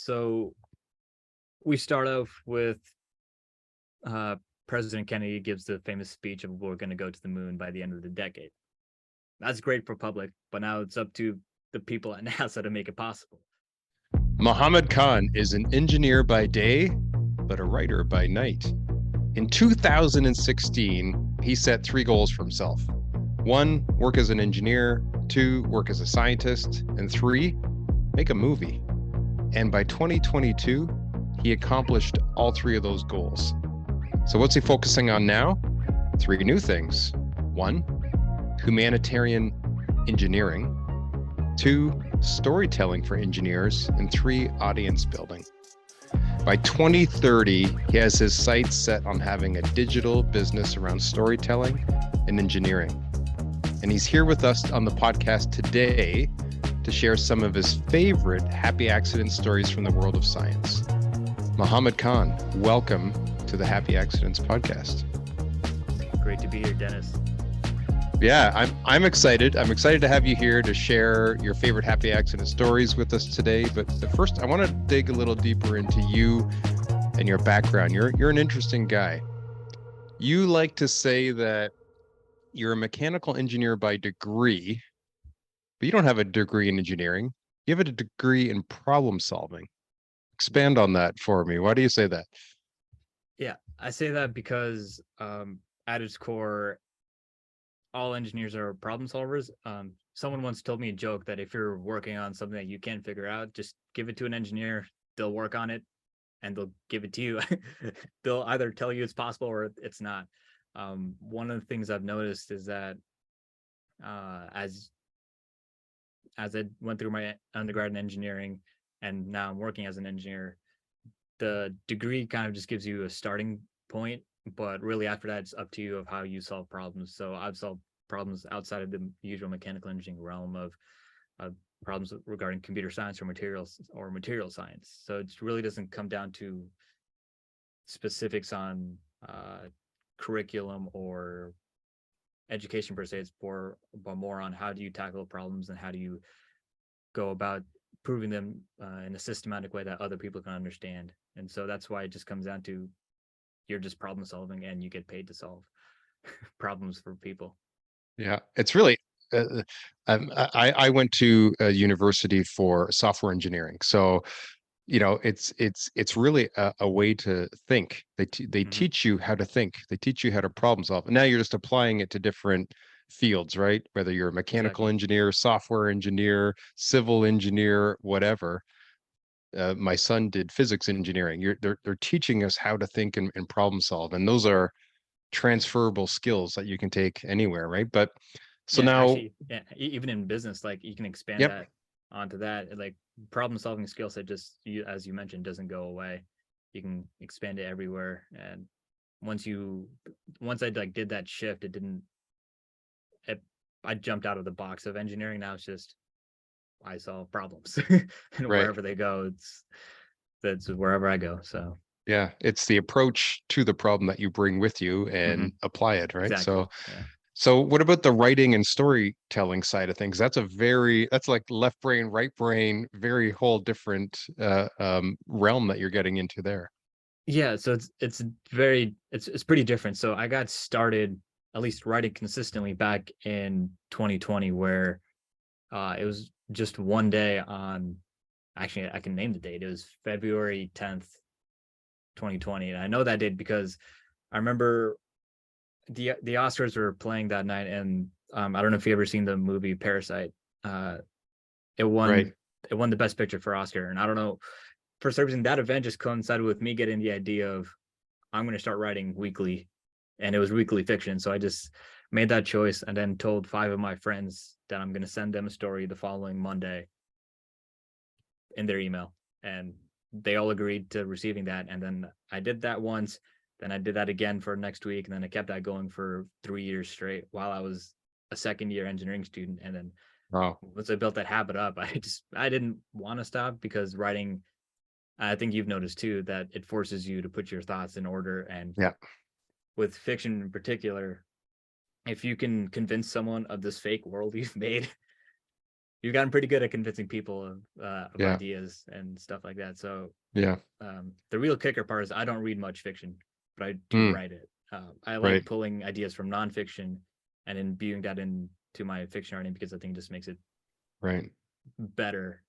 So we start off with President Kennedy gives the famous speech of we're going to go to the moon by the end of the decade. That's great for public, but now it's up to the people at NASA to make it possible. Mohammad Khan is an engineer by day, but a writer by night. In 2016, he set 3 goals for himself. 1, work as an engineer. 2, work as a scientist. And 3, make a movie. And by 2022, he accomplished all 3 of those goals. So what's he focusing on now? 3 new things. 1, humanitarian engineering. 2, storytelling for engineers. And 3, audience building. By 2030, he has his sights set on having a digital business around storytelling and engineering. And he's here with us on the podcast today to share some of his favorite happy accident stories from the world of science. Mohammad Khan, welcome to the Happy Accidents podcast. Great to be here, Dennis. Yeah, I'm excited. I'm excited to have you here to share your favorite happy accident stories with us today. But first, I want to dig a little deeper into you and your background. You're an interesting guy. You like to say that you're a mechanical engineer by degree, but you don't have a degree in engineering. You have a degree in problem solving. Expand on that for me. Why do you say that? Yeah, I say that because at its core, all engineers are problem solvers. Someone once told me a joke that if you're working on something that you can't figure out, just give it to an engineer. They'll work on it and they'll give it to you. They'll either tell you it's possible or it's not. One of the things I've noticed is that as I went through my undergrad in engineering and now I'm working as an engineer, the degree kind of just gives you a starting point, but really after that, it's up to you of how you solve problems. So I've solved problems outside of the usual mechanical engineering realm of problems regarding computer science or material science. So it really doesn't come down to specifics on curriculum or education per se. It's but more on how do you tackle problems and how do you go about proving them in a systematic way that other people can understand. And so that's why it just comes down to you're just problem solving and you get paid to solve problems for people. Yeah, it's really, I went to a university for software engineering. So, it's really a way to think. They teach you how to think. They teach you how to problem solve. And now you're just applying it to different fields, right? Whether you're a mechanical engineer, software engineer, civil engineer, whatever. My son did physics engineering. They're teaching us how to think and problem solve. And those are transferable skills that you can take anywhere, right? But so now, actually, even in business, like you can expand that onto that. Like problem solving skill set, just as you mentioned, doesn't go away. You can expand it everywhere. And once I did that shift, I jumped out of the box of engineering. Now it's just I solve problems, and wherever they go, that's wherever I go. So yeah, it's the approach to the problem that you bring with you and apply it, right? Exactly. So what about the writing and storytelling side of things? That's like left brain, right brain, very whole different realm that you're getting into there. Yeah, so it's pretty different. So I got started at least writing consistently back in 2020, where it was just one day on. Actually, I can name the date. It was February 10th, 2020, and I know that date because I remember the Oscars were playing that night, and I don't know if you ever seen the movie Parasite. It won the Best Picture for Oscar, and I don't know, for some reason that event just coincided with me getting the idea of I'm going to start writing weekly, and it was weekly fiction. So I just made that choice and then told 5 of my friends that I'm going to send them a story the following Monday in their email, and they all agreed to receiving that. And then I did that once, then I did that again for next week, and then I kept that going for 3 years straight while I was a second-year engineering student. And then once I built that habit up, I didn't want to stop, because writing, I think you've noticed too, that it forces you to put your thoughts in order. And with fiction in particular, if you can convince someone of this fake world you've made, you've gotten pretty good at convincing people of Yeah. ideas and stuff like that. So Yeah. the real kicker part is I don't read much fiction, but I do Mm, write it. I like right. pulling ideas from nonfiction and imbuing that into my fiction writing because I think it just makes it Right. better.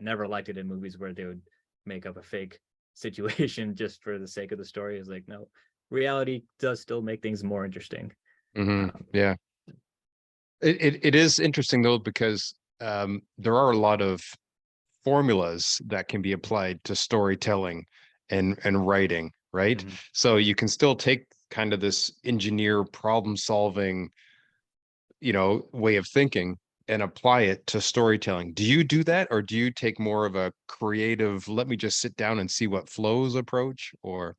Never liked it in movies where they would make up a fake situation just for the sake of the story. It's like, no, reality does still make things more interesting. Um, Yeah. It is interesting though, because there are a lot of formulas that can be applied to storytelling and writing, right? mhm. So you can still take kind of this engineer problem solving, way of thinking and apply it to storytelling. Do you do that, or do you take more of a creative, let me just sit down and see what flows approach, or?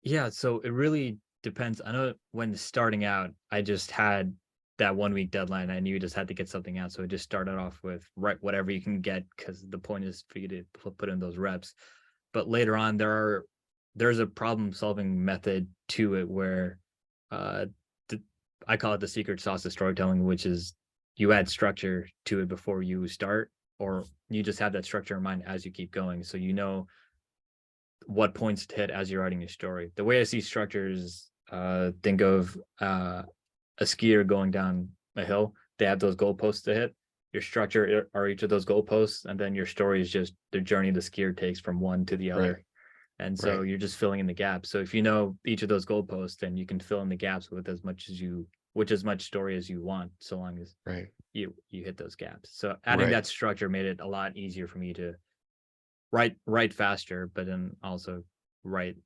Yeah, so it really depends. I know when starting out, I just had that 1 week deadline. I knew you just had to get something out. So I just started off with write whatever you can get because the point is for you to put in those reps. But later on, there's a problem solving method to it where uh the, I call it the secret sauce of storytelling, which is you add structure to it before you start, or you just have that structure in mind as you keep going. So you know what points to hit as you're writing your story. The way I see structures, think of a skier going down a hill. They have those goalposts to hit. Your structure are each of those goalposts, and then your story is just the journey the skier takes from one to the Right, other. And so right, you're just filling in the gaps. So if you know each of those goalposts, then you can fill in the gaps with as much story as you want, so long as right, you hit those gaps. So adding right. that structure made it a lot easier for me to write faster, but then also write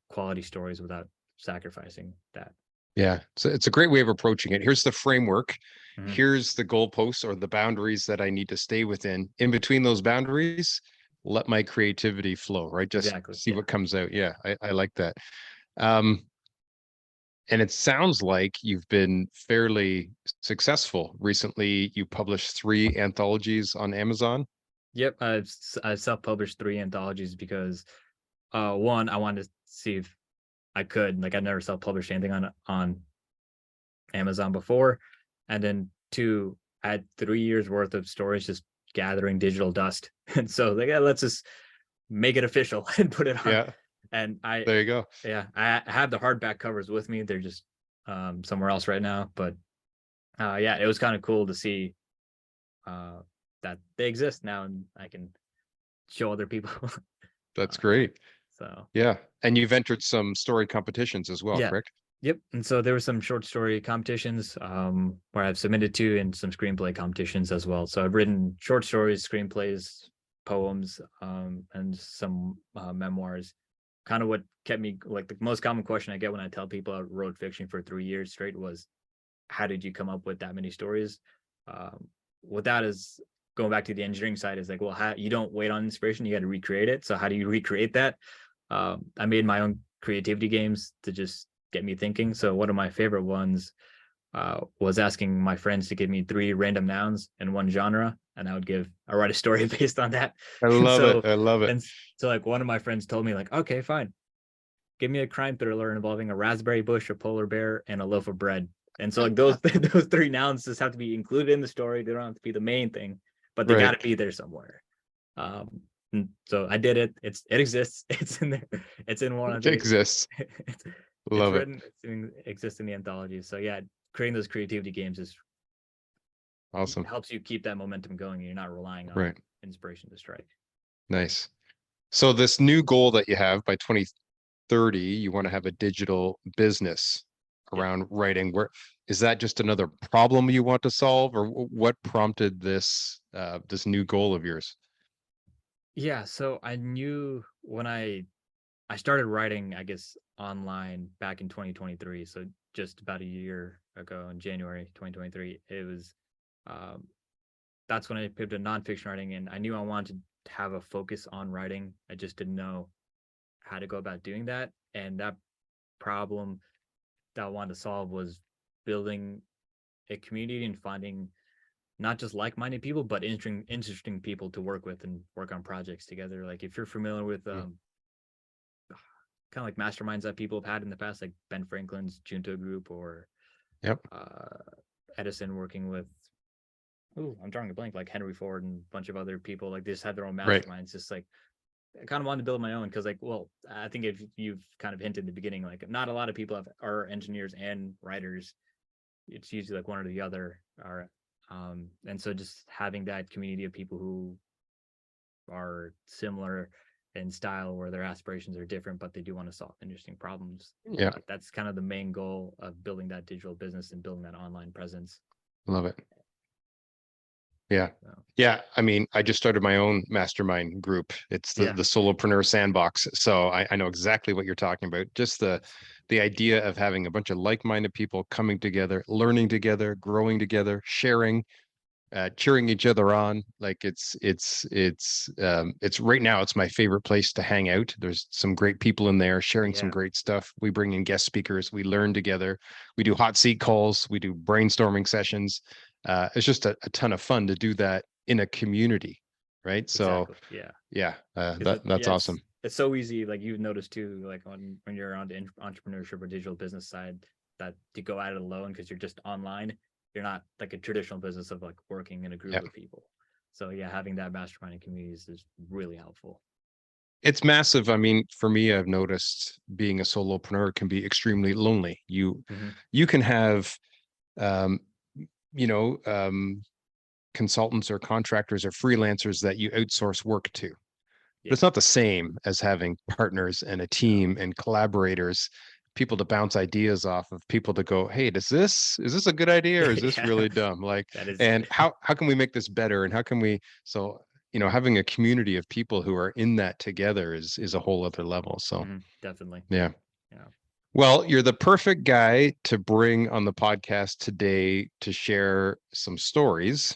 quality stories without sacrificing that. Yeah, so it's a great way of approaching it. Here's the framework. Mhm. Here's the goalposts or the boundaries that I need to stay within. In between those boundaries, let my creativity flow, right? Just Exactly. see Yeah. what comes out. Yeah, I like that. Um, and it sounds like you've been fairly successful. Recently, you published 3 anthologies on Amazon. Yep. I self-published 3 anthologies because one, I wanted to see if I could. Like I never self-published anything on Amazon before, and then two, I had 3 years worth of stories just gathering digital dust, and so like yeah, let's just make it official and put it on. Yeah, And I there you go. Yeah, I have the hardback covers with me. They're just somewhere else right now, but yeah, it was kind of cool to see uh, that they exist now, and I can show other people. That's uh, great. so Yeah, and you've entered some story competitions as well, yeah, correct? yep. And so there were some short story competitions where I've submitted to, and some screenplay competitions as well. So I've written short stories, screenplays, poems, and some memoirs. Kind of what kept me, like the most common question I get when I tell people I wrote fiction for 3 years straight was, how did you come up with that many stories? Um, what that is, going back to the engineering side, is like, well, how, you don't wait on inspiration, you got to recreate it. So how do you recreate that? I made my own creativity games to just get me thinking. So one of my favorite ones was asking my friends to give me 3 random nouns in one genre, and I write a story based on that. I And love it. so I love it. and so like one of my friends told me like, okay, fine, give me a crime thriller involving a raspberry bush, a polar bear, and a loaf of bread. And so like those those 3 nouns just have to be included in the story. They don't have to be the main thing, but they got Right. to be there somewhere. Um, and so I did it. It exists. It's in there. It's in one of It the. exists. it's, it's Love it. written. It exists in the anthology. So yeah, creating those creativity games is Awesome. helps you keep that momentum going. You're not relying on Right. inspiration to strike. Nice. So this new goal that you have by 2030, you want to have a digital business Yep. around writing. Where is that just another problem you want to solve, or what prompted this new goal of yours? Yeah. So I knew when I started writing, I guess, online back in 2023. So just about a year ago in January 2023, it was, um, that's when I pivoted to nonfiction writing. And I knew I wanted to have a focus on writing. I just didn't know how to go about doing that. And that problem that I wanted to solve was building a community and finding not just like-minded people, but interesting people to work with and work on projects together. Like if you're familiar with Mm. kind of like masterminds that people have had in the past, like Ben Franklin's Junto Group, or Yep. uh, Edison working with ooh, I'm drawing a blank, like Henry Ford and a bunch of other people, like they just had their own Right. masterminds. Just like I kind of wanted to build my own because, like, well, I think if you've kind of hinted in the beginning, like not a lot of people are engineers and writers. It's usually like one or the other. Are and so just having that community of people who are similar in style, where their aspirations are different, but they do want to solve interesting problems. Yeah. That's kind of the main goal of building that digital business and building that online presence. Love it. Yeah. So, Yeah. I mean, I just started my own mastermind group. It's the yeah, the Solopreneur Sandbox. So I know exactly what you're talking about. Just the idea of having a bunch of like-minded people coming together, learning together, growing together, sharing, cheering each other on. Like it's right now it's my favorite place to hang out. There's some great people in there sharing some yeah, great stuff. We bring in guest speakers, we learn together, we do hot seat calls, we do brainstorming sessions. It's just a ton of fun to do that in a community, right? So exactly, yeah. yeah, Because that's yeah, awesome. it's so easy. Like you've noticed too, like when you're on the entrepreneurship or digital business side, that to go at it alone because you're just online. You're not like a traditional business of like working in a group Yeah. of people. So yeah, having that mastermind communities is really helpful. It's massive. I mean, for me, I've noticed being a solopreneur can be extremely lonely. Mm-hmm. You can have um, you know, consultants or contractors or freelancers that you outsource work to. But Yeah. it's not the same as having partners and a No. team and collaborators, people to bounce ideas off of, people to go, hey, is this a good idea or is this Yeah. really dumb? Like, That is. and how can we make this better? And how can we so having a community of people who are in that together is a whole other level. So Definitely. yeah. Yeah. Well, you're the perfect guy to bring on the podcast today to share some stories,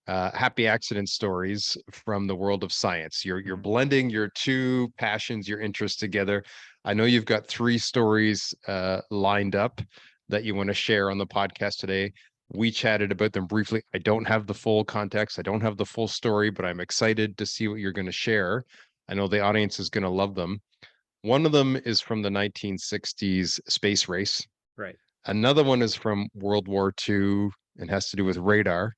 happy accident stories from the world of science. You're Mhm. blending your two passions, your interests together. I know you've got three stories lined up that you want to share on the podcast today. We chatted about them briefly. I don't have the full context. I don't have the full story, but I'm excited to see what you're going to share. I know the audience is going to love them. One of them is from the 1960s space race. Right. Another one is from World War II and has to do with radar.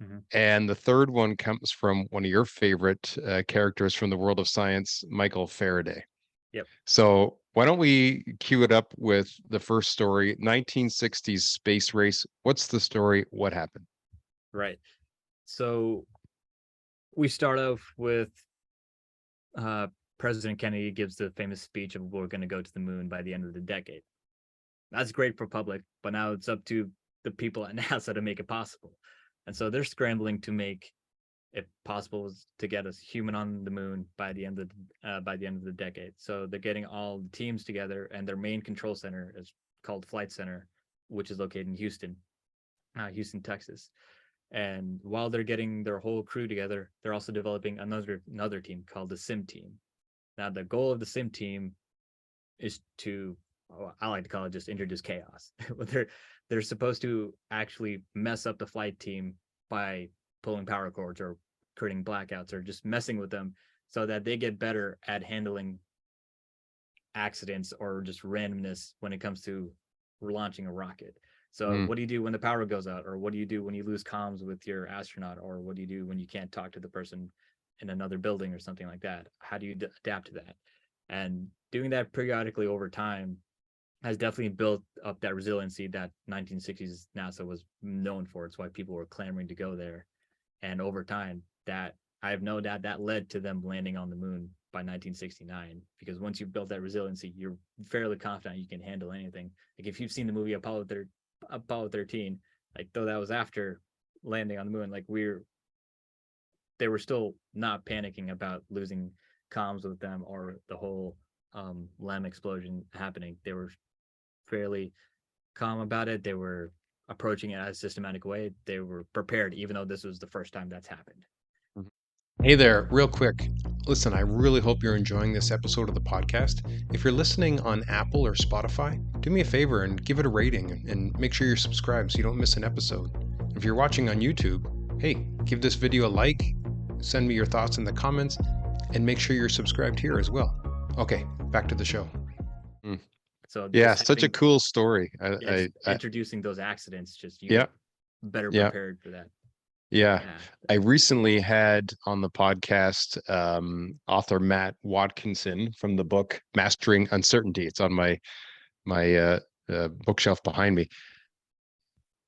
Hmm. And the third one comes from one of your favorite characters from the world of science, Michael Faraday. Yep. So why don't we cue it up with the first story, 1960s space race. What's the story? What happened? Right. So we start off with uh, President Kennedy gives the famous speech of we're going to go to the moon by the end of the decade. That's great for public, but now it's up to the people at NASA to make it possible. And so they're scrambling to make it possible to get us human on the moon by the end of the decade. So they're getting all the teams together, and their main control center is called Flight Center, which is located in Houston, Texas. And while they're getting their whole crew together, they're also developing another team called the Sim Team. Now, the goal of the Sim Team is to, I like to call it, just introduce chaos. They're supposed to actually mess up the flight team by pulling power cords or creating blackouts or just messing with them so that they get better at handling accidents or just randomness when it comes to launching a rocket. So Mm, what do you do when the power goes out, or what do you do when you lose comms with your astronaut, or what do you do when you can't talk to the person in another building or something like that? How do you adapt to that? And doing that periodically over time has definitely built up that resiliency that 1960s NASA was known for. It's why people were clamoring to go there. And over time, that I have no doubt that led to them landing on the moon by 1969. Because once you've built that resiliency, you're fairly confident you can handle anything. Like if you've seen the movie Apollo 13, like though that was after landing on the moon, like they were still not panicking about losing comms with them or the whole LEM explosion happening. They were fairly calm about it. They were approaching it as a systematic way. They were prepared, even though this was the first time that's happened. mhm. Hey there, real quick. Listen, I really hope you're enjoying this episode of the podcast. If you're listening on Apple or Spotify, do me a favor and give it a rating and make sure you're subscribed so you don't miss an episode. If you're watching on YouTube, hey, give this video a like, send me your thoughts in the comments, and make sure you're subscribed here as well. Okay, back to the show. Mm. So Yeah, just such a having, cool story. yeah, just introducing those accidents, just you Yeah, get better yeah. prepared for that. Yeah. Yeah. I recently had on the podcast author Matt Watkinson from the book Mastering Uncertainty. It's on my bookshelf behind me.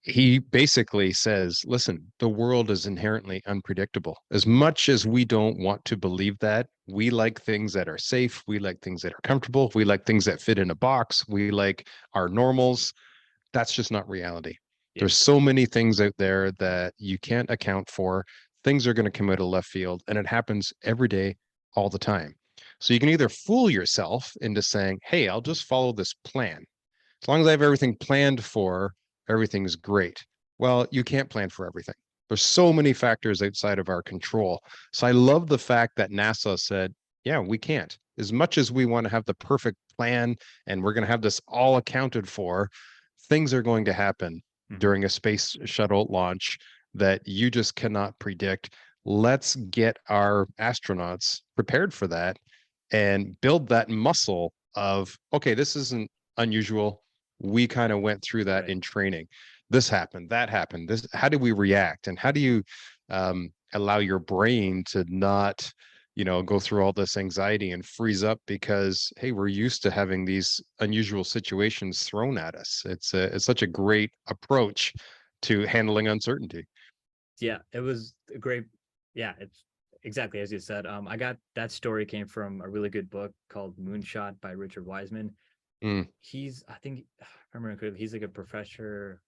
He basically says, listen, the world is inherently unpredictable. As much as we don't want to believe that, we like things that are safe, we like things that are comfortable, we like things that fit in a box, we like our normals. That's just not reality. Yeah. There's so many things out there that you can't account for. Things are going to come out of left field, and it happens every day, all the time. So you can either fool yourself into saying, hey, I'll just follow this plan. As long as I have everything planned for, everything's great. Well, you can't plan for everything. There's so many factors outside of our control. So I love the fact that NASA said, yeah, we can't. As much as we want to have the perfect plan and we're going to have this all accounted for, things are going to happen Hmm. during a space shuttle launch that you just cannot predict. Let's get our astronauts prepared for that and build that muscle of, okay, this isn't unusual. We kind of went through that Right. in training. This happened, that happened. This, how do we react? And how do you allow your brain to not, go through all this anxiety and freeze up because, hey, we're used to having these unusual situations thrown at us. It's such a great approach to handling uncertainty. Yeah, it was a great. Yeah, it's exactly as you said. I got that story came from a really good book called Moonshot by Richard Wiseman. Mm, He's, I think, if I remember correctly, he's like a professor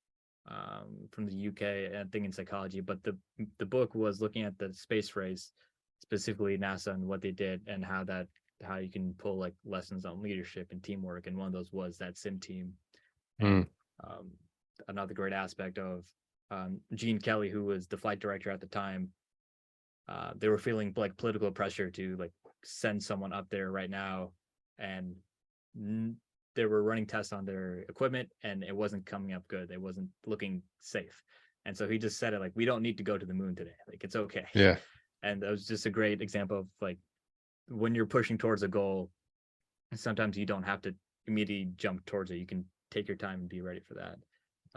from the UK, I think in psychology. But the book was looking at the space race, specifically NASA and what they did and how you can pull like lessons on leadership and teamwork. And one of those was that sim team. And mm, um, another great aspect of Gene Kelly, who was the flight director at the time, they were feeling like political pressure to like send someone up there right now, and they were running tests on their equipment, and it wasn't coming up good. It wasn't looking safe, and so he just said it like, "We don't need to go to the moon today. Like it's okay." yeah, And that was just a great example of like when you're pushing towards a goal, sometimes you don't have to immediately jump towards it. You can take your time and be ready for that.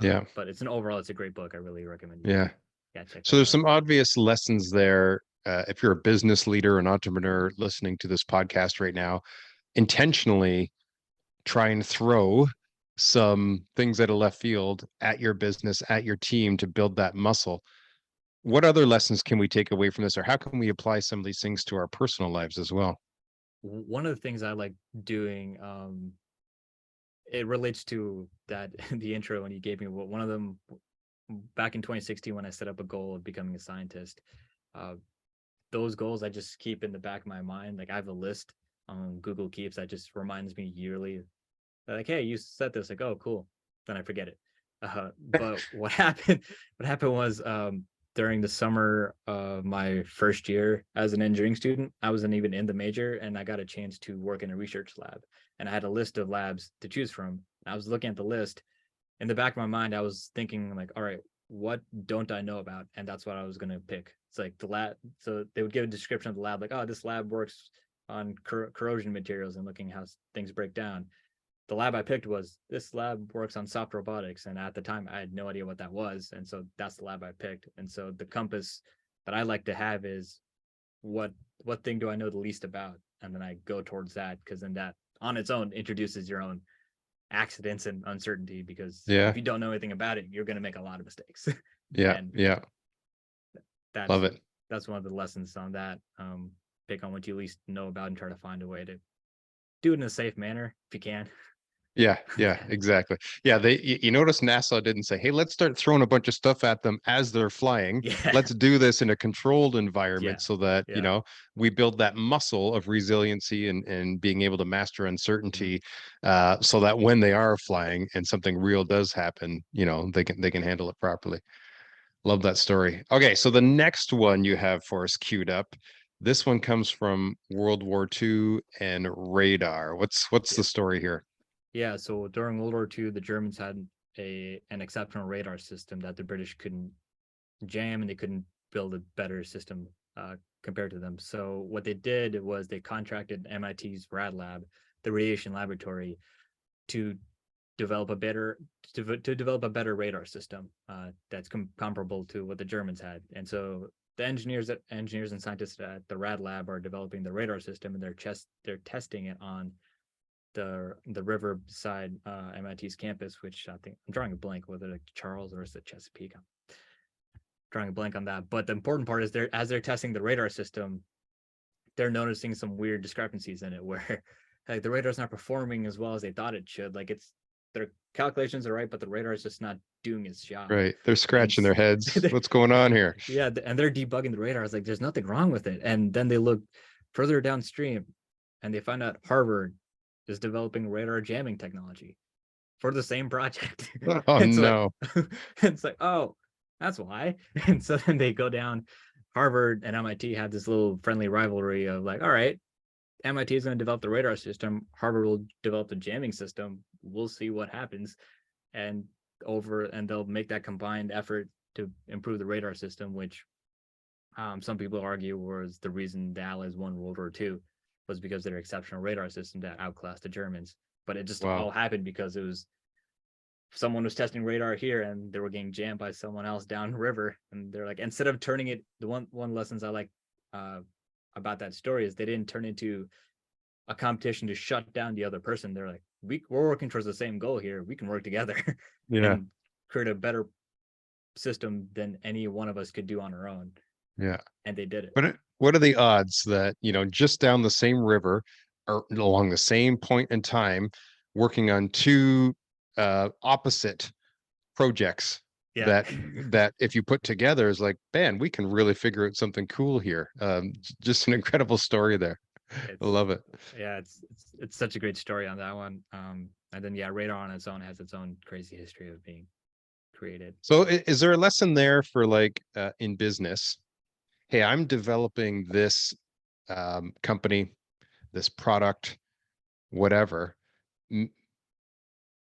yeah, But it's a great book. I really recommend you yeah. check So that there's out. some obvious lessons there. If you're a business leader, an entrepreneur listening to this podcast right now, intentionally try and throw some things at a left field at your business, at your team to build that muscle. What other lessons can we take away from this, or how can we apply some of these things to our personal lives as well? One of the things I like doing, it relates to that the intro when you gave me. One of them back in 2016 when I set up a goal of becoming a scientist. Uh, those goals I just keep in the back of my mind. Like I have a list on Google Keeps that just reminds me yearly. Like, hey, you set this. Like, oh, cool. Then I forget it. But what happened? What happened was during the summer of my first year as an engineering student, I wasn't even in the major, and I got a chance to work in a research lab. And I had a list of labs to choose from. I was looking at the list. In the back of my mind, I was thinking like, all right, what don't I know about? And that's what I was gonna pick. It's like the lab. So they would give a description of the lab, like, oh, this lab works on corrosion materials and looking how things break down. The lab I picked was this lab works on soft robotics. And at the time, I had no idea what that was. And so that's the lab I picked. And so the compass that I like to have is what what thing do I know the least about? And then I go towards that because then that on its own introduces your own accidents and uncertainty because if Yeah, you don't know anything about it, you're going to make a lot of mistakes. yeah, And yeah. that's Love it. that's one of the lessons on that. Pick on what you least know about and try to find a way to do it in a safe manner if you can. Yeah, yeah, exactly. Yeah, you notice NASA didn't say, "Hey, let's start throwing a bunch of stuff at them as they're flying. Yeah, Let's do this in a controlled environment yeah, so that, yeah. we build that muscle of resiliency and being able to master Mhm. uncertainty, so that when they are flying and something real does happen, they can handle it properly." Love that story. Okay, so the next one you have for us queued up. This one comes from World War II and radar. What's Yeah, the story here? yeah. So during World War II, the Germans had an exceptional radar system that the British couldn't jam, and they couldn't build a better system compared to them. So what they did was they contracted MIT's RAD lab, the radiation laboratory, to develop a better to develop a better radar system that's comparable to what the Germans had. And so the engineers and scientists at the Rad Lab are developing the radar system, and they're testing it on the Riverside MIT's campus, which I think I'm drawing a blank whether it's Charles or is it Chesapeake. I'm drawing a blank on that. But the important part is as they're testing the radar system, they're noticing some weird discrepancies in it where like the radar's not performing as well as they thought it should. Like their calculations are right, but the radar is just not doing its job. Right. They're scratching their heads. And What's going on here? yeah, and they're debugging the radar. It's like there's nothing wrong with it. And then they look further downstream and they find out Harvard is developing radar jamming technology for the same project. Oh And so no. it's like, oh, that's why. And so then they go down. Harvard and MIT have this little friendly rivalry of like, all right, MIT is going to develop the radar system. Harvard will develop the jamming system. We'll see what happens. And they'll make that combined effort to improve the radar system, which some people argue was the reason the Allies won World War II, was because of their exceptional radar system that outclassed the Germans. But it just all happened because it was someone was testing radar here and they were getting jammed by someone else downriver. And they're like, instead of turning it, the one lessons I like about that story is they didn't turn into a competition to shut down the other person. They're like, we're working towards the same goal here. We can work together and create a better system than any one of us could do on our own. Yeah. And they did it. But what are the odds that, just down the same river or along the same point in time, working on two opposite projects that if you put together is like, man, we can really figure out something cool here. Just an incredible story there. I love it. Yeah, it's such a great story on that one. And then radar on its own has its own crazy history of being created. So is there a lesson there for like in business? Hey, I'm developing this company, this product, whatever.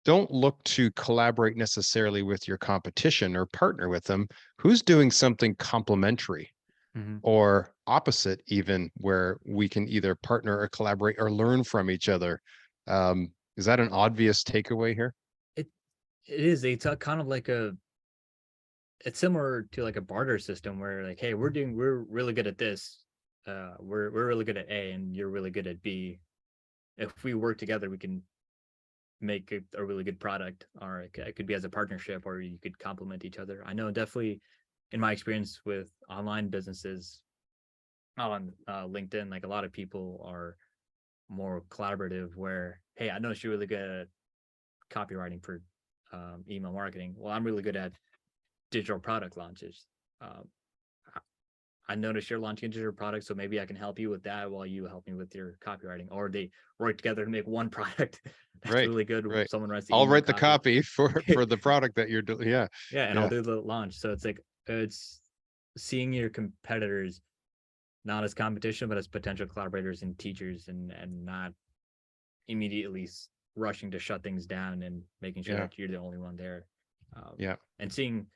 Don't look to collaborate necessarily with your competition or partner with them. Who's doing something complementary or opposite, even where we can either partner or collaborate or learn from each other? Is that an obvious takeaway here? It is. It's kind of like it's similar to like a barter system where like, hey, we're really good at this. We're really good at A and you're really good at B. If we work together, we can make a really good product, or it could be as a partnership, or you could complement each other. I know definitely in my experience with online businesses on LinkedIn, like a lot of people are more collaborative where, hey, I know you're really good at copywriting for email marketing. Well, I'm really good at digital product launches. I noticed you're launching a digital product, so maybe I can help you with that while you help me with your copywriting. Or they work together to make one product that's really good. Right. Someone writes the I'll write copy. the copy for the product that you're doing. Yeah. And I'll do the launch. So it's like it's seeing your competitors not as competition, but as potential collaborators and teachers, and not immediately rushing to shut things down and making sure that you're the only one there. And seeing,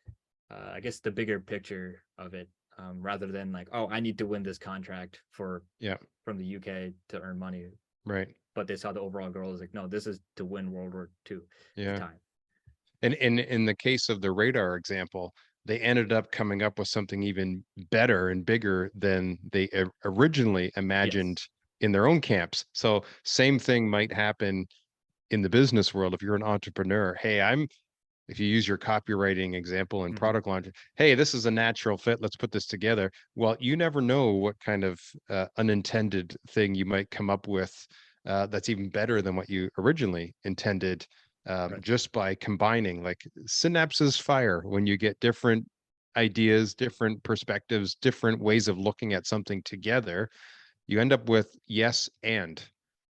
I guess, the bigger picture of it. Rather than like, oh, I need to win this contract from the UK to earn money. Right. But they saw the overall goal is like, no, this is to win World War II at the time. And in the case of the radar example, they ended up coming up with something even better and bigger than they originally imagined in their own camps. So same thing might happen in the business world. If you're an entrepreneur, hey, if you use your copywriting example and product launch, hey, this is a natural fit. Let's put this together. Well, you never know what kind of unintended thing you might come up with that's even better than what you originally intended, just by combining. Like synapses fire when you get different ideas, different perspectives, different ways of looking at something together. You end up with yes and.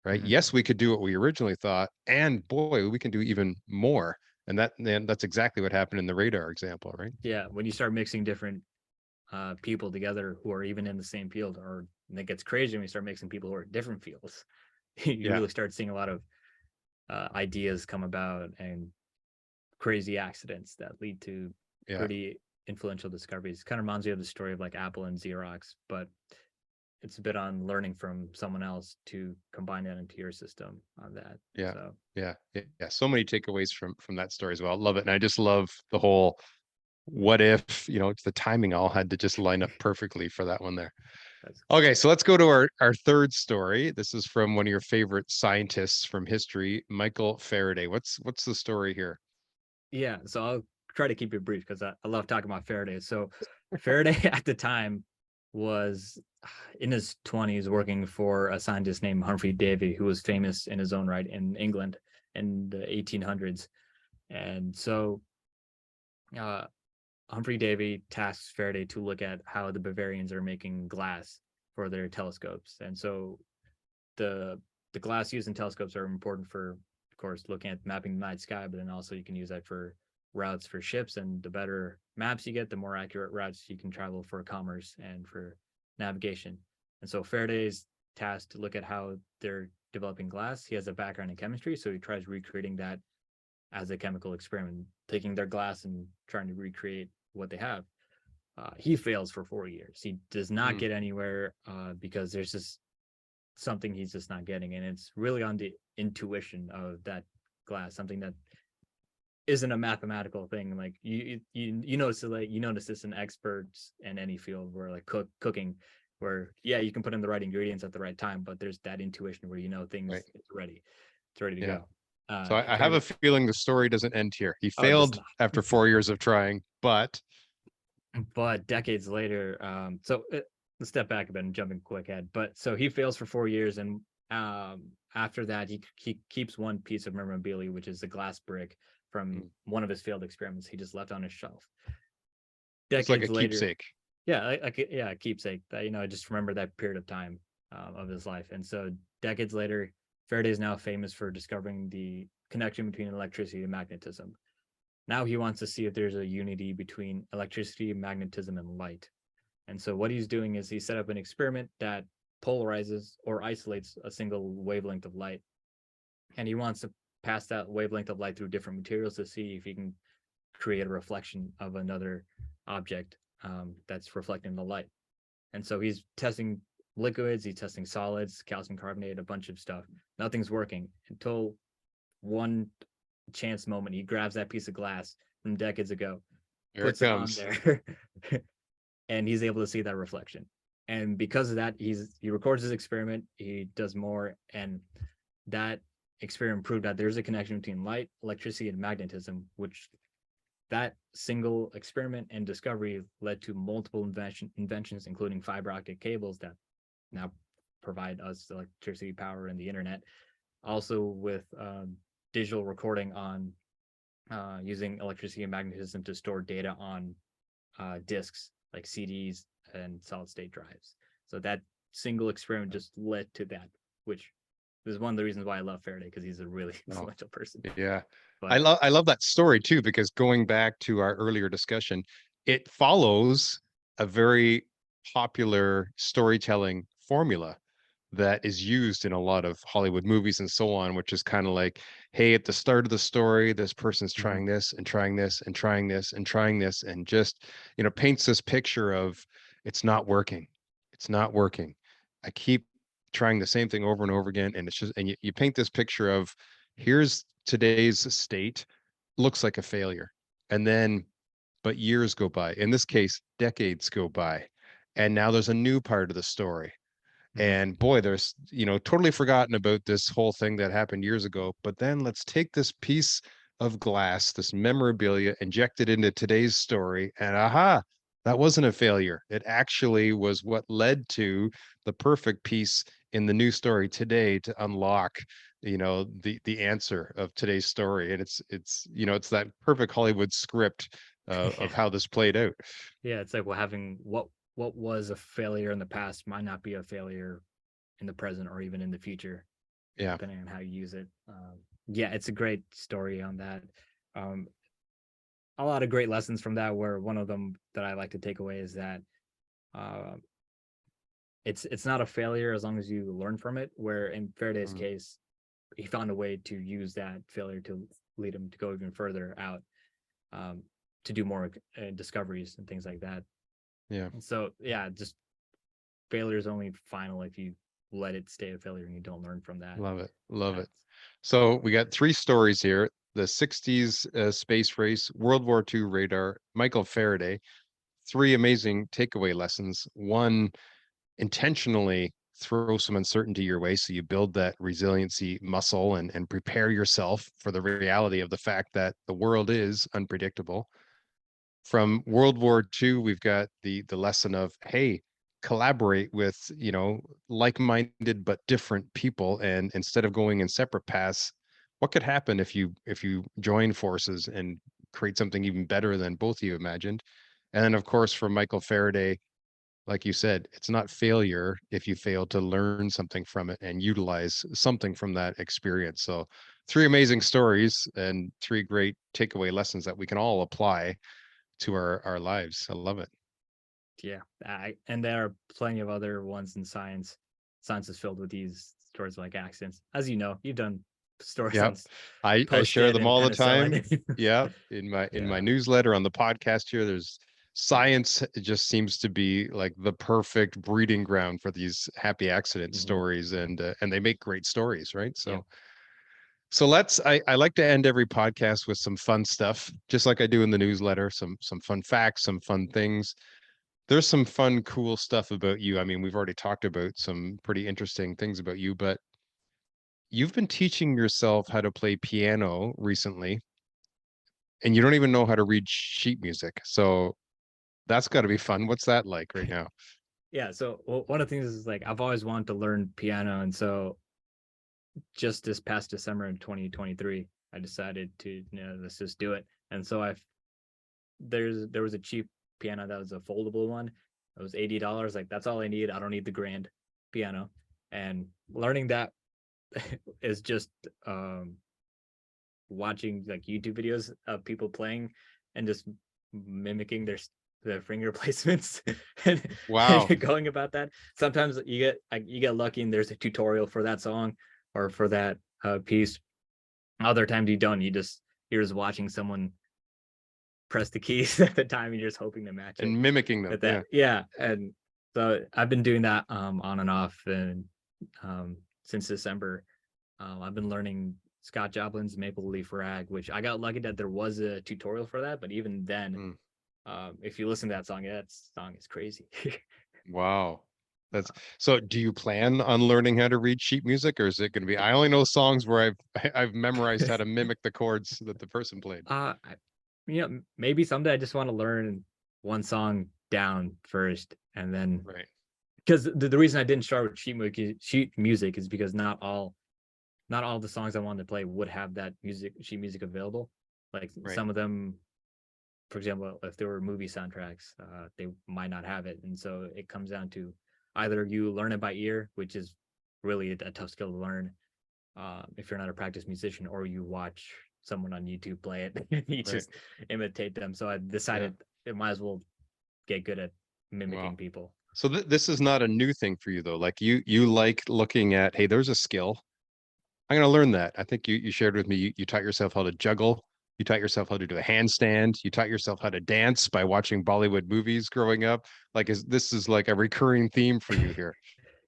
Right. Yes, we could do what we originally thought. And boy, we can do even more. And that's exactly what happened in the radar example, right? Yeah. When you start mixing different people together who are even in the same field, or it gets crazy when you start mixing people who are in different fields, you really start seeing a lot of ideas come about and crazy accidents that lead to pretty influential discoveries. Kind of reminds me of the story of like Apple and Xerox, but it's a bit on learning from someone else to combine that into your system on that. Yeah. So Yeah. So many takeaways from that story as well. Love it. And I just love the whole what if, it's the timing all had to just line up perfectly for that one there. that's Okay, so let's go to our third story. This is from one of your favorite scientists from history, Michael Faraday. What's the story here? yeah. So I'll try to keep it brief because I love talking about Faraday. So Faraday at the time was in his 20s working for a scientist named Humphrey Davy, who was famous in his own right in England in the 1800s. And so uh, Humphrey Davy tasks Faraday to look at how the Bavarians are making glass for their telescopes. And so the the glass used in telescopes are important for, of course, looking at mapping the night sky, but then also you can use that for routes for ships. And the better maps you get, the more accurate routes you can travel for commerce and for navigation. And so Faraday's tasked to look at how they're developing glass. He has a background in chemistry, so he tries recreating that as a chemical experiment, taking their glass and trying to recreate what they have. He fails for 4 years. He does not Hmm. get anywhere because there's just something he's just not getting, and it's really on the intuition of that glass, something that isn't a mathematical thing. Like you notice it, like you notice this in experts in any field where like cooking, where yeah you can put in the right ingredients at the right time, but there's that intuition where Right. things it's ready to Yeah. go. So I have a Fairly, feeling the story doesn't end here. He oh, it does failed not. after 4 years of trying, but But decades later, let's step back a bit and jumping quick ahead. But so he fails for 4 years, and after that, he keeps one piece of memorabilia, which is a glass brick from mm, one of his failed experiments. He just left on his shelf. it's like a Decades later, keepsake. yeah, yeah, a keepsake. That I just remember that period of time of his life. And so decades later, Faraday is now famous for discovering the connection between electricity and magnetism. Now he wants to see if there's a unity between electricity, magnetism, and light. And so what he's doing is he set up an experiment that polarizes or isolates a single wavelength of light. And he wants to pass that wavelength of light through different materials to see if he can create a reflection of another object that's reflecting the light. And so he's testing liquids, he's testing solids, calcium carbonate, a bunch of stuff. Nothing's working until one chance moment. He grabs that piece of glass from decades ago, Here it puts it on comes. there, and he's able to see that reflection. And because of that, he records his experiment. He does more, and that experiment proved that there's a connection between light, electricity, and magnetism, which that single experiment and discovery led to multiple inventions, including fiber optic cables that now provide us electricity, power, and the internet. Also, with digital recording on using electricity and magnetism to store data on disks like CDs and solid state drives. So that single experiment just led to that, which is one of the reasons why I love Faraday because he's a really Oh, influential person. yeah. I But love I love that story too, because going back to our earlier discussion, it follows a very popular storytelling formula that is used in a lot of Hollywood movies and so on, which is kind of like, hey, at the start of the story, this person's mhm, trying this and trying this and trying this and trying this, and just, paints this picture of it's not working. It's not working. I keep trying the same thing over and over again. And it's just, and you paint this picture of here's today's state, looks like a failure. And then, but years go by. In this case, decades go by. And now there's a new part of the story, mhm. and boy, there's, totally forgotten about this whole thing that happened years ago. But then let's take this piece of glass, this memorabilia, inject it into today's story, and aha, that wasn't a failure. It actually was what led to the perfect piece in the new story today to unlock, the answer of today's story. And it's that perfect Hollywood script Yeah, of how this played out. yeah, it's like having what was a failure in the past might not be a failure in the present or even in the future, Yeah. depending on how you use it. Yeah, it's a great story on that. Um, a lot of great lessons from that. Where one of them that I like to take away is that uh, it's not a failure as long as you learn from it. Where in Faraday's Mm, case, he found a way to use that failure to lead him to go even further out, um, to do more discoveries and things like that. yeah. And so yeah, just failure is only final if you let it stay a failure and you don't learn from that. Love it. Love it. That's So we got three stories here. The 60s space race, World War II radar, Michael Faraday. Three amazing takeaway lessons. One, intentionally throw some uncertainty your way so you build that resiliency muscle and prepare yourself for the reality of the fact that the world is unpredictable. From World War II, we've got the lesson of, hey, collaborate with, like-minded but different people, and instead of going in separate paths, what could happen if you join forces and create something even better than both of you imagined? And then, of course, from Michael Faraday, like you said, it's not failure if you fail to learn something from it and utilize something from that experience. So, three amazing stories and three great takeaway lessons that we can all apply to our lives. I love it. yeah. And there are plenty of other ones in science. Science is filled with these stories like accidents. As you know, you've done stories on Yep. I share post-it them and all the time. penicillin. Yeah. In my Yeah. newsletter, on the podcast here, there's Yeah. science. It just seems to be like the perfect breeding ground for these happy accident Hmm. stories, and they make great stories, right? Yep. So I like to end every podcast with some fun stuff, just like I do in the newsletter, some fun facts, some fun things. There's some fun, cool stuff about you. I mean, we've already talked about some pretty interesting things about you, but you've been teaching yourself how to play piano recently, and you don't even know how to read sheet music. So that's got to be fun. What's that like right now? Yeah. So one of the things is like I've always wanted to learn piano, and so just this past December in 2023, I decided to, let's just do it. And so there was a cheap piano that was a foldable one. It was $80. Like that's all I need. I don't need the grand piano. And learning that is just watching like YouTube videos of people playing and just mimicking their finger placements and, Wow. and going about that. Sometimes you get lucky and there's a tutorial for that song or for that piece. Other times you don't. You're just watching someone press the keys at the time and you're just hoping to match it And mimicking them. with Yeah. that. Yeah. And so I've been doing that on and off and since December. I've been learning Scott Joplin's Maple Leaf Rag, which I got lucky that there was a tutorial for that. But even then, Mm, if you listen to that song, that song is crazy. wow. That's so do you plan on learning how to read sheet music, or is it going to be, I only know songs where I've memorized how to mimic the chords that the person played. uh, maybe someday I just want to learn one song down first, and then Right. because the reason I didn't start with sheet music is because not all the songs I wanted to play would have that sheet music available. Like Right. some of them, for example, if there were movie soundtracks, they might not have it, and so it comes down to either you learn it by ear, which is really a tough skill to learn if you're not a practiced musician, or you watch someone on YouTube play it and you Right. just imitate them. So I Yeah. decided it might as well get good at Wow. mimicking people. So this is not a new thing for you though. Like you like looking at, hey, there's a skill. I'm going to learn that. I think you shared with me, you taught yourself how to juggle. You taught yourself how to do a handstand. You taught yourself how to dance by watching Bollywood movies growing up. Like, this is like a recurring theme for you here.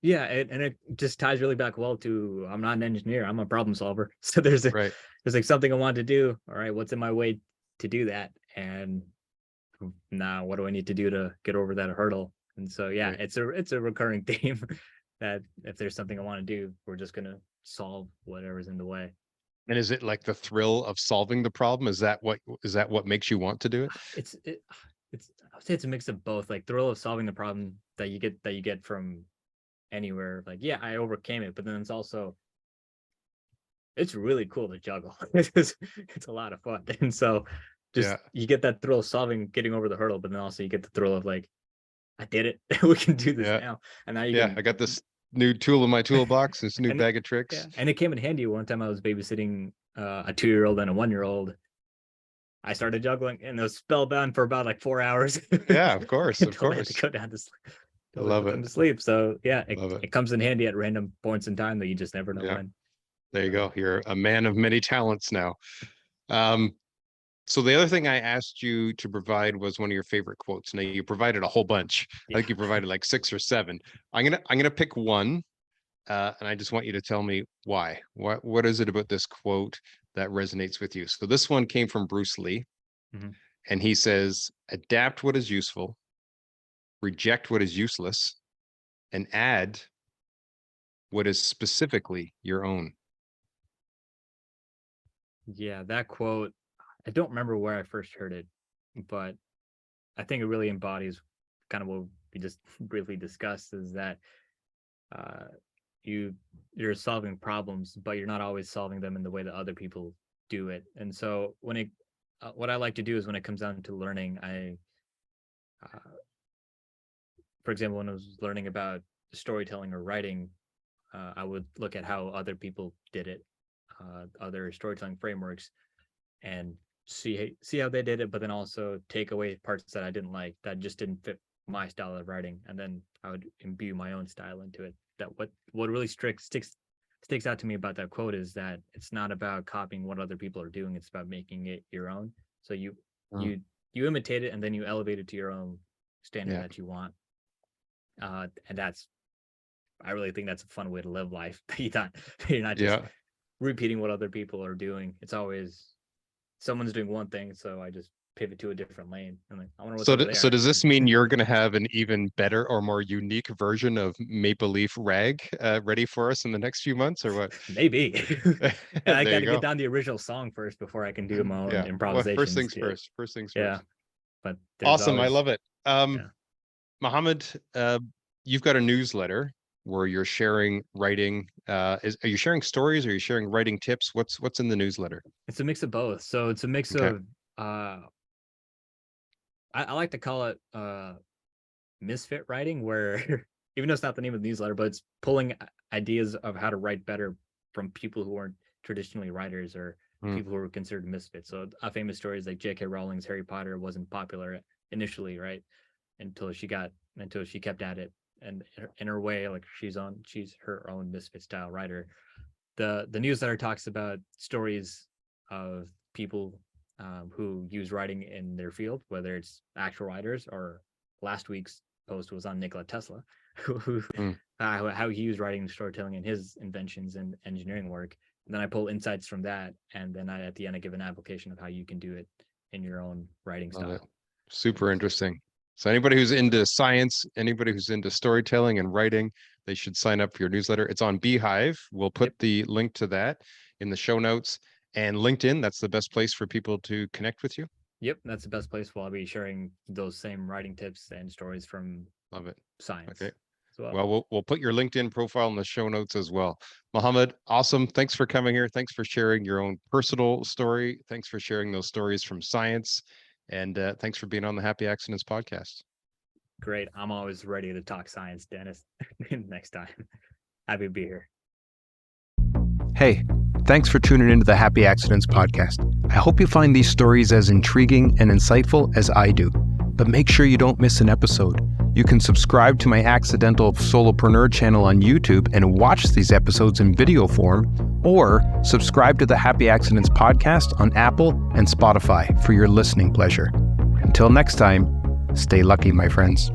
Yeah, and it just ties really back well to I'm not an engineer, I'm a problem solver. So Right. there's like something I want to do. All right, what's in my way to do that? And now what do I need to do to get over that hurdle? And so yeah, Right. it's a recurring theme that if there's something I want to do, we're just gonna solve whatever's in the way. And is it like the thrill of solving the problem? Is that what makes you want to do it? It's it, it's I would say it's a mix of both, like thrill of solving the problem that you get from anywhere. Like yeah, I overcame it, but then it's really cool to juggle. It's a lot of fun. And so just Yeah. you get that thrill of solving, getting over the hurdle, but then also you get the thrill of like, I did it. We can do this Yeah. now. And now you Yeah. can I got this new tool in my toolbox, this new and bag of yeah, tricks. and it came in handy one time I was babysitting a 2-year-old and a 1-year-old. I started juggling and it was spellbound for about like 4 hours Yeah, of course. Of until they had to course. go down to sleep. I Until they love put them it. to sleep. So yeah, Love it. it comes in handy at random points in time that you just never know Yeah. when. There you So go. You're a man of many talents now. Um, So the other thing I asked you to provide was one of your favorite quotes. Now you provided a whole bunch. I Yeah. think you provided like 6 or 7. I'm gonna pick one, and I just want you to tell me why. What is it about this quote that resonates with you? So this one came from Bruce Lee, Mhm. and he says, "Adapt what is useful, reject what is useless, and add what is specifically your own." Yeah, that quote, I don't remember where I first heard it, but I think it really embodies kind of what we just briefly discussed is that uh, you you're solving problems, but you're not always solving them in the way that other people do it. And so what I like to do is when it comes down to learning, uh, for example, when I was learning about storytelling or writing, I would look at how other people did it, other storytelling frameworks, and see how they did it, but then also take away parts that I didn't like that just didn't fit my style of writing, and then I would imbue my own style into it. That what really sticks out to me about that quote is that it's not about copying what other people are doing; it's about making it your own. So Mm, you you imitate it and then you elevate it to your own standard yeah, that you want. And that's I really think that's a fun way to live life. You're not just yeah. repeating what other people are doing. It's always someone's doing one thing, so I just pivot to a different lane. I'm like, I wonder what's So, over there. so does And this mean you're going to have an even better or more unique version of Maple Leaf Rag ready for us in the next few months, or what? maybe I There got you to get go. down the original song first before I can do my own Yeah. Well, first improvisations. things Yeah, first. First things yeah. first. But there's Awesome. I always love it. yeah. Mohammed, you've got a newsletter where you're sharing writing. Are you sharing stories? Or are you sharing writing tips? What's in the newsletter? It's a mix of both. So it's a mix Okay. of I like to call it misfit writing, where even though it's not the name of the newsletter, but it's pulling ideas of how to write better from people who aren't traditionally writers or Mm, people who are considered misfits. So a famous story is like J.K. Rowling's Harry Potter wasn't popular initially, right? Until she kept at it, and in her way, like she's her own misfit style writer. The newsletter talks about stories of people who use writing in their field, whether it's actual writers or last week's post was on Nikola Tesla, who mm. how he used writing and storytelling in his inventions and engineering work. And then I pull insights from that, and then at the end I give an application of how you can do it in your own writing Love it. style. Super And interesting. So anybody who's into science, anybody who's into storytelling and writing, they should sign up for your newsletter. It's on Beehive. We'll yep, put the link to that in the show notes. And LinkedIn, that's the best place for people to connect with you. yep, that's the best place. Where I'll be sharing those same writing tips and stories from Love it. science Okay. as well. Well, we'll put your LinkedIn profile in the show notes as well. Mohammed, awesome. Thanks for coming here. Thanks for sharing your own personal story. Thanks for sharing those stories from science. And thanks for being on the Happy Accidents podcast. Great. I'm always ready to talk science, Dennis. Next time. Happy to be here. Hey, thanks for tuning into the Happy Accidents podcast. I hope you find these stories as intriguing and insightful as I do. But make sure you don't miss an episode. You can subscribe to my Accidental Solopreneur channel on YouTube and watch these episodes in video form, or subscribe to the Happy Accidents podcast on Apple and Spotify for your listening pleasure. Until next time, stay lucky, my friends.